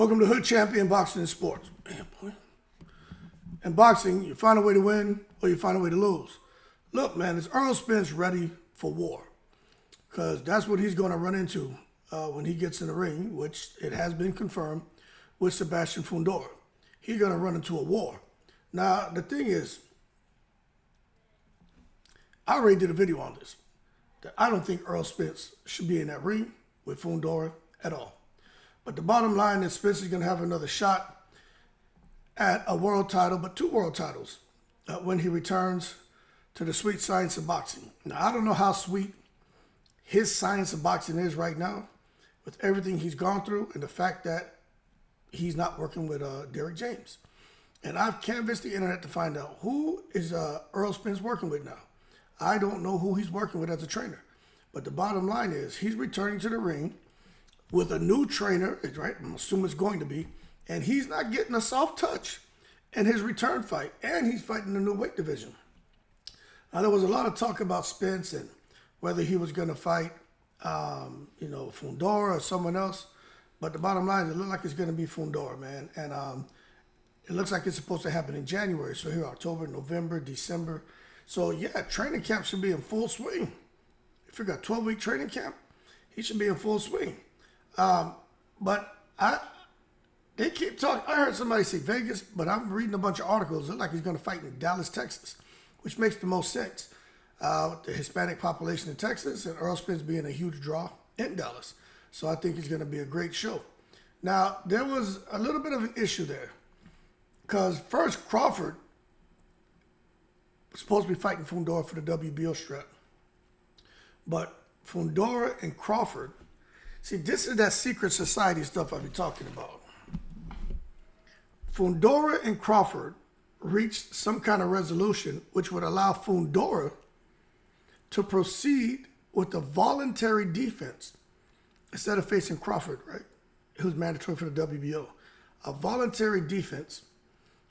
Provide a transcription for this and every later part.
Welcome to Hood Champion Boxing and Sports. Man, boy. In boxing, you find a way to win or you find a way to lose. Look, man, is Earl Spence ready for war? Because that's what he's going to run into when he gets in the ring, which it has been confirmed with Sebastian Fundora. He's going to run into a war. Now, the thing is, I already did a video on this, that I don't think Earl Spence should be in that ring with Fundora at all. But the bottom line is Spence is going to have another shot at a world title, but 2 world titles when he returns to the sweet science of boxing. Now, I don't know how sweet his science of boxing is right now with everything he's gone through and the fact that he's not working with Derrick James. And I've canvassed the internet to find out who is Earl Spence working with now. I don't know who he's working with as a trainer. But the bottom line is he's returning to the ring with a new trainer, right? I'm assuming it's going to be. And he's not getting a soft touch in his return fight. And he's fighting a new weight division. Now, there was a lot of talk about Spence and whether he was going to fight, Fundora or someone else. But the bottom line is it looks like it's going to be Fundora, man. And it looks like it's supposed to happen in January. So here, October, November, December. So, yeah, training camp should be in full swing. If you got 12-week training camp, he should be in full swing. But they keep talking. I heard somebody say Vegas, but I'm reading a bunch of articles. It looks like he's going to fight in Dallas, Texas, which makes the most sense. With the Hispanic population in Texas and Earl Spence being a huge draw in Dallas. So I think it's going to be a great show. Now, there was a little bit of an issue there because first Crawford was supposed to be fighting Fundora for the WBO strap. But Fundora and Crawford, see, this is that secret society stuff I've been talking about. Fundora and Crawford reached some kind of resolution which would allow Fundora to proceed with a voluntary defense instead of facing Crawford, right? Who's mandatory for the WBO. A voluntary defense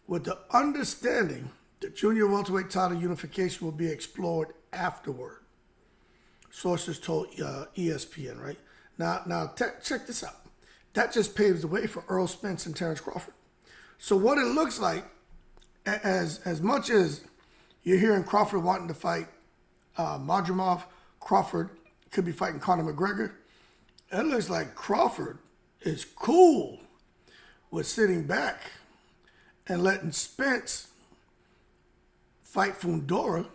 with the understanding that junior welterweight title unification will be explored afterward. Sources told ESPN, right? Now check this out. That just paves the way for Earl Spence and Terence Crawford. So what it looks like, as much as you're hearing Crawford wanting to fight Madrimov, Crawford could be fighting Conor McGregor. It looks like Crawford is cool with sitting back and letting Spence fight Fundora.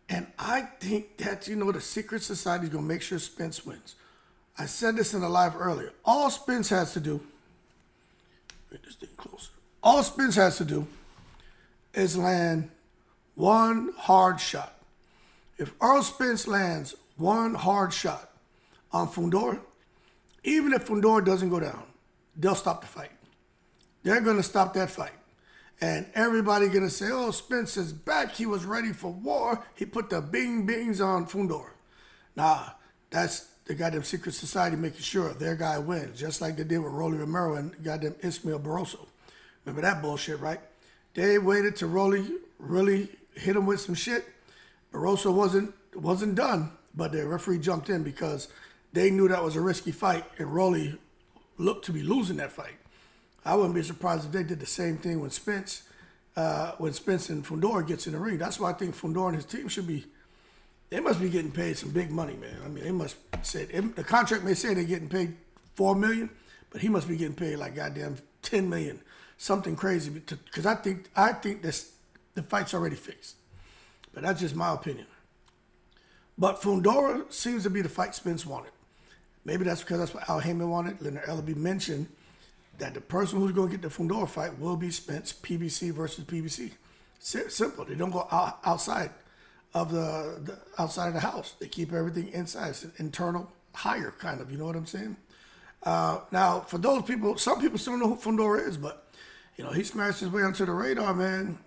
And I think that, the secret society is going to make sure Spence wins. I said this in the live earlier. All Spence has to do, make this thing closer. All Spence has to do is land one hard shot. If Earl Spence lands one hard shot on Fundora, even if Fundora doesn't go down, they'll stop the fight. They're going to stop that fight. And everybody going to say, oh, Spence is back. He was ready for war. He put the bing-bings on Fundora. Nah, that's the goddamn secret society making sure their guy wins, just like they did with Rolly Romero and goddamn Ismael Barroso. Remember that bullshit, right? They waited till Rolly really hit him with some shit. Barroso wasn't done, but the referee jumped in because they knew that was a risky fight, and Rolly looked to be losing that fight. I wouldn't be surprised if they did the same thing when Spence and Fundora gets in the ring. That's why I think Fundora and his team they must be getting paid some big money, man. I mean, they must say, the contract may say they're getting paid $4 million, but he must be getting paid like goddamn $10 million, something crazy. Because I think the fight's already fixed. But that's just my opinion. But Fundora seems to be the fight Spence wanted. Maybe that's because that's what Al Heyman wanted. Leonard Ellaby mentioned that the person who's going to get the Fundora fight will be Spence, PBC versus PBC. Simple. They don't go outside of outside of the house. They keep everything inside. It's an internal hire, kind of. You know what I'm saying? Now, for those people, some people still don't know who Fundora is, but he smashed his way onto the radar, man,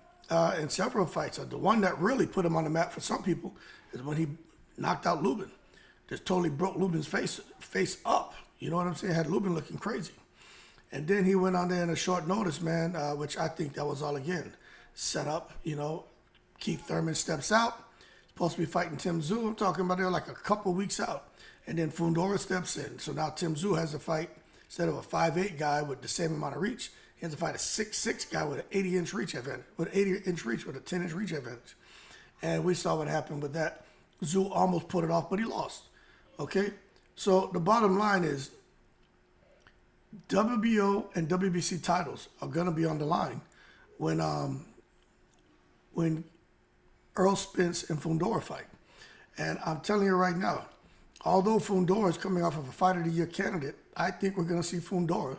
in several fights. The one that really put him on the map for some people is when he knocked out Lubin. Just totally broke Lubin's face up. You know what I'm saying? Had Lubin looking crazy. And then he went on there in a short notice, man, which I think that was all, again, set up. Keith Thurman steps out. Supposed to be fighting Tim Tszyu. I'm talking about they're like a couple weeks out. And then Fundora steps in. So now Tim Tszyu has to fight Instead of a 5'8" guy with the same amount of reach, he has to fight a 6'6" guy with an 80-inch reach advantage, with an 80-inch reach with a 10-inch reach advantage. And we saw what happened with that. Zoo almost put it off, but he lost. Okay? So the bottom line is WBO and WBC titles are going to be on the line when Earl Spence and Fundora fight. And I'm telling you right now, although Fundora is coming off of a Fight of the Year candidate, I think we're going to see Fundora.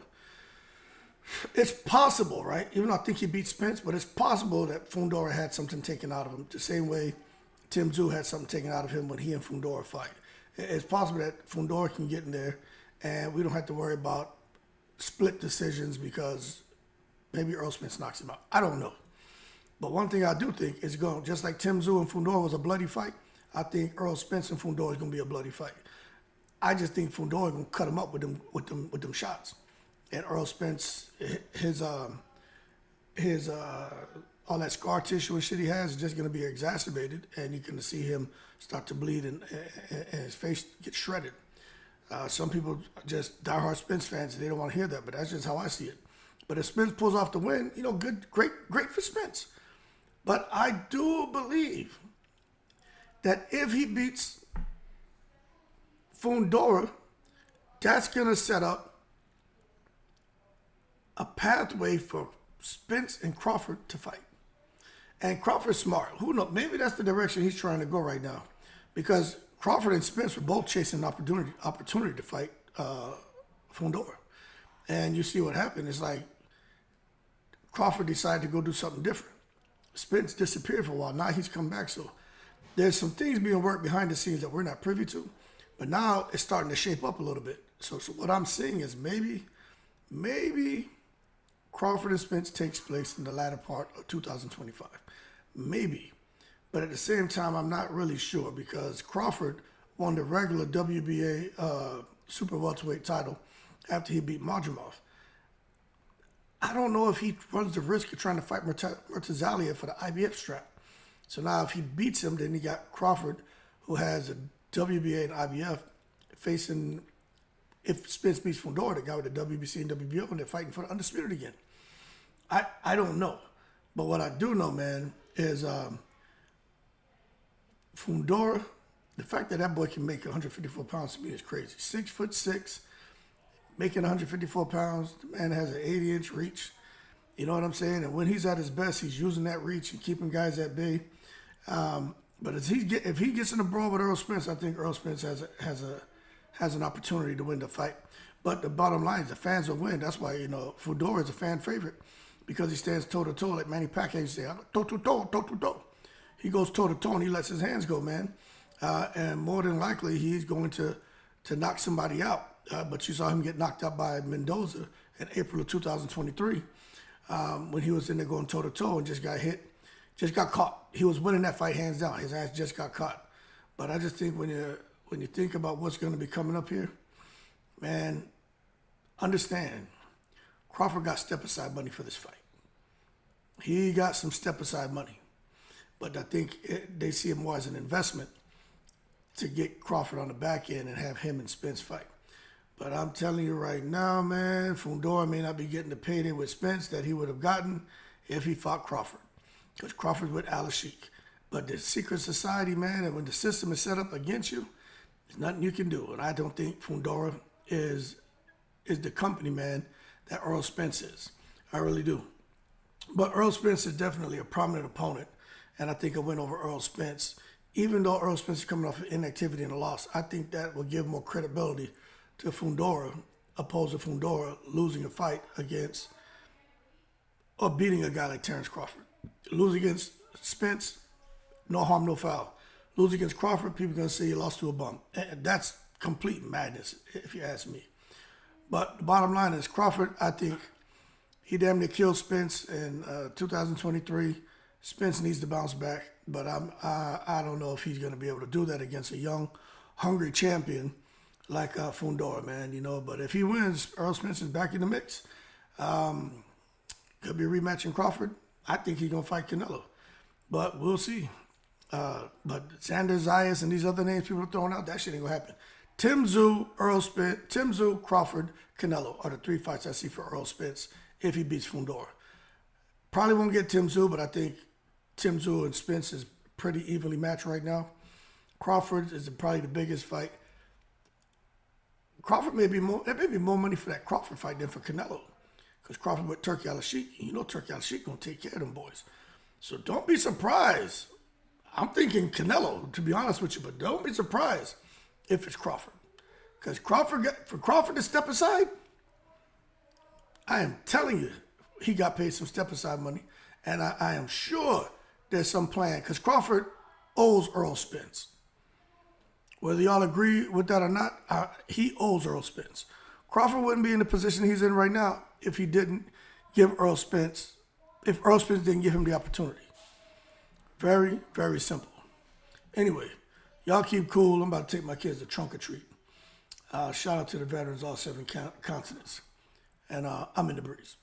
It's possible, right? Even though I think he beat Spence, but it's possible that Fundora had something taken out of him, the same way Tim Tszyu had something taken out of him when he and Fundora fight. It's possible that Fundora can get in there, and we don't have to worry about split decisions because maybe Earl Spence knocks him out. I don't know. But one thing I do think is going, just like Tim Tszyu and Fundora was a bloody fight, I think Earl Spence and Fundora is going to be a bloody fight. I just think Fundora is going to cut him up with them shots. And Earl Spence, his all that scar tissue and shit he has is just going to be exacerbated, and you're going to see him start to bleed and his face get shredded. Some people are just diehard Spence fans, they don't want to hear that, but that's just how I see it. But if Spence pulls off the win, good, great for Spence. But I do believe that if he beats Fundora, that's going to set up a pathway for Spence and Crawford to fight. And Crawford's smart. Who knows? Maybe that's the direction he's trying to go right now. Because Crawford and Spence were both chasing an opportunity to fight Fundora. And you see what happened. It's like Crawford decided to go do something different. Spence disappeared for a while. Now he's come back. So there's some things being worked behind the scenes that we're not privy to. But now it's starting to shape up a little bit. So what I'm seeing is maybe Crawford and Spence takes place in the latter part of 2025. Maybe. But at the same time, I'm not really sure because Crawford won the regular WBA super welterweight title after he beat Majumov. I don't know if he runs the risk of trying to fight Murtazalia for the IBF strap. So now if he beats him, then you got Crawford, who has a WBA and IBF, facing, if Spence beats Fundora, the guy with the WBC and WBO, and they're fighting for the undisputed again. I don't know. But what I do know, man, is Fundora, the fact that boy can make 154 pounds to me is crazy. 6'6", making 154 pounds. The man has an 80-inch reach. You know what I'm saying? And when he's at his best, he's using that reach and keeping guys at bay. But if he gets in a brawl with Earl Spence, I think Earl Spence has an opportunity to win the fight. But the bottom line is the fans will win. That's why, Fundora is a fan favorite because he stands toe-to-toe like Manny Pacquiao used to say, toe-to-toe, toe-to-toe. He goes toe-to-toe and he lets his hands go, man. And more than likely, he's going to knock somebody out. But you saw him get knocked out by Mendoza in April of 2023 when he was in there going toe-to-toe and just got hit, just got caught. He was winning that fight hands down. His ass just got caught. But I just think when you think about what's going to be coming up here, man, understand, Crawford got step-aside money for this fight. He got some step-aside money. But I think they see it more as an investment to get Crawford on the back end and have him and Spence fight. But I'm telling you right now, man, Fundora may not be getting the payday with Spence that he would have gotten if he fought Crawford. Because Crawford's with Al Sheik. But the secret society, man, and when the system is set up against you, there's nothing you can do. And I don't think Fundora is the company, man, that Earl Spence is. I really do. But Earl Spence is definitely a prominent opponent. And I think a win over Earl Spence, even though Earl Spence is coming off of inactivity and a loss, I think that will give more credibility to Fundora, opposed to Fundora losing a fight against or beating a guy like Terence Crawford. Lose against Spence, no harm, no foul. Lose against Crawford, people are going to say you lost to a bum. And that's complete madness, if you ask me. But the bottom line is Crawford, I think he damn near killed Spence in 2023. Spence needs to bounce back, but I don't know if he's going to be able to do that against a young, hungry champion like Fundora, man, But if he wins, Earl Spence is back in the mix. Could be rematching Crawford. I think he's going to fight Canelo. But we'll see. But Sanders, Zayas, and these other names people are throwing out, that shit ain't going to happen. Tim Tszyu, Crawford, Canelo are the 3 fights I see for Earl Spence if he beats Fundora. Probably won't get Tim Tszyu, but I think Tim Tszyu and Spence is pretty evenly matched right now. Crawford is probably the biggest fight. Crawford may be more money for that Crawford fight than for Canelo. Because Crawford with Turkey Al-Sheikh, you know Turkey Al-Sheikh gonna take care of them boys. So don't be surprised. I'm thinking Canelo, to be honest with you, but don't be surprised if it's Crawford. Because for Crawford to step aside, I am telling you, he got paid some step aside money. And I am sure there's some plan. Because Crawford owes Earl Spence. Whether y'all agree with that or not, he owes Earl Spence. Crawford wouldn't be in the position he's in right now if he didn't give Earl Spence, if Earl Spence didn't give him the opportunity. Very, very simple. Anyway, y'all keep cool. I'm about to take my kids to trunk or treat. Shout out to the veterans, all 7 continents. And I'm in the breeze.